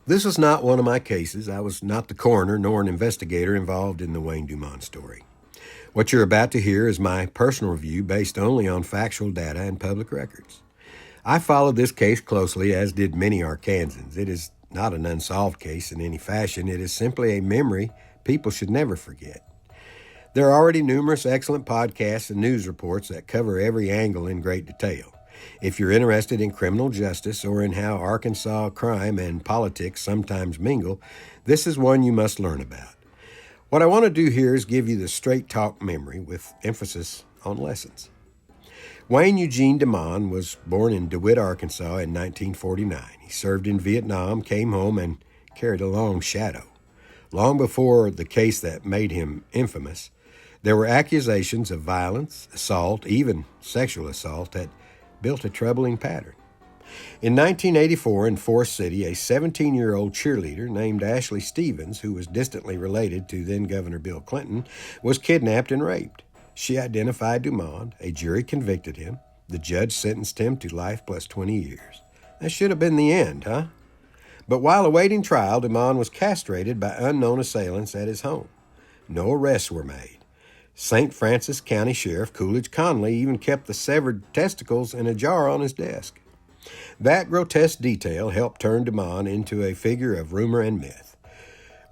This was not one of my cases. I was not the coroner nor an investigator involved in the Wayne DuMond story. What you're about to hear is my personal review based only on factual data and public records. I followed this case closely, as did many Arkansans. It is not an unsolved case in any fashion. It is simply a memory people should never forget. There are already numerous excellent podcasts and news reports that cover every angle in great detail. If you're interested in criminal justice or in how Arkansas crime and politics sometimes mingle, this is one you must learn about. What I want to do here is give you the straight talk memory with emphasis on lessons. Wayne Eugene DuMond was born in DeWitt, Arkansas in 1949. He served in Vietnam, came home, and carried a long shadow. Long before the case that made him infamous, there were accusations of violence, assault, even sexual assault that built a troubling pattern. In 1984 in Forest City, a 17-year-old cheerleader named Ashley Stevens, who was distantly related to then-Governor Bill Clinton, was kidnapped and raped. She identified DuMond. A jury convicted him. The judge sentenced him to life plus 20 years. That should have been the end, huh? But while awaiting trial, DuMond was castrated by unknown assailants at his home. No arrests were made. St. Francis County Sheriff Coolidge Conley even kept the severed testicles in a jar on his desk. That grotesque detail helped turn DuMond into a figure of rumor and myth.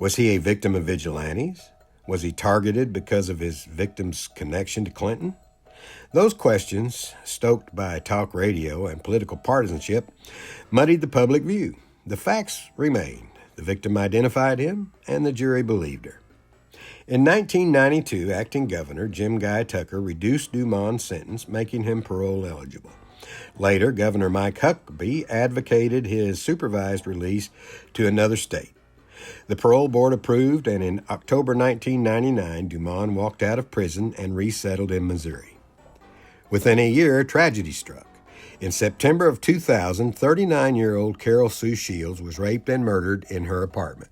Was he a victim of vigilantes? Was he targeted because of his victim's connection to Clinton? Those questions, stoked by talk radio and political partisanship, muddied the public view. The facts remained. The victim identified him, and the jury believed her. In 1992, acting governor Jim Guy Tucker reduced DuMond's sentence, making him parole eligible. Later, Governor Mike Huckabee advocated his supervised release to another state. The parole board approved, and in October 1999, DuMond walked out of prison and resettled in Missouri. Within a year, tragedy struck. In September of 2000, 39-year-old Carol Sue Shields was raped and murdered in her apartment.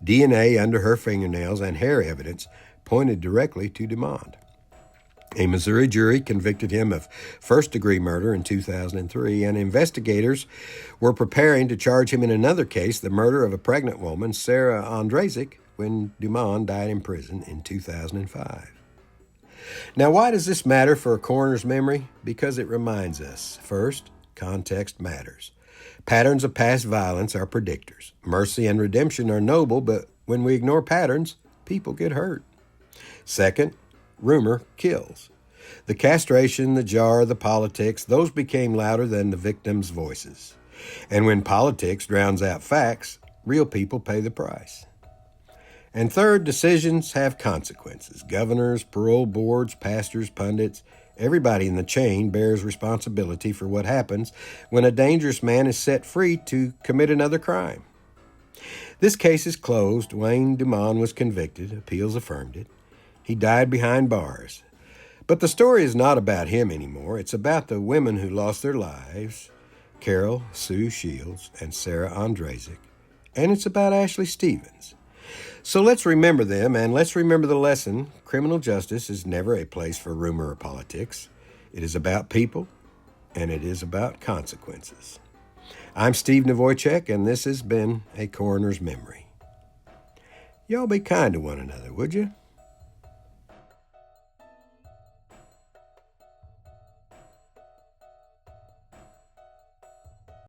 DNA under her fingernails and hair evidence pointed directly to DuMond. A Missouri jury convicted him of first-degree murder in 2003, and investigators were preparing to charge him in another case, the murder of a pregnant woman, Sarah Andrasek, when DuMond died in prison in 2005. Now, why does this matter for a coroner's memory? Because it reminds us, first, context matters. Patterns of past violence are predictors. Mercy and redemption are noble, but when we ignore patterns, people get hurt. Second, rumor kills. The castration, the jar, the politics, those became louder than the victims' voices. And when politics drowns out facts, real people pay the price. And third, decisions have consequences. Governors, parole boards, pastors, pundits, everybody in the chain bears responsibility for what happens when a dangerous man is set free to commit another crime. This case is closed. Wayne DuMond was convicted. Appeals affirmed it. He died behind bars. But the story is not about him anymore. It's about the women who lost their lives, Carol Sue Shields and Sarah Andrasek. And it's about Ashley Stevens. So let's remember them, and let's remember the lesson. Criminal justice is never a place for rumor or politics. It is about people, and it is about consequences. I'm Steve Novoychek, and this has been A Coroner's Memory. Y'all be kind to one another, would you?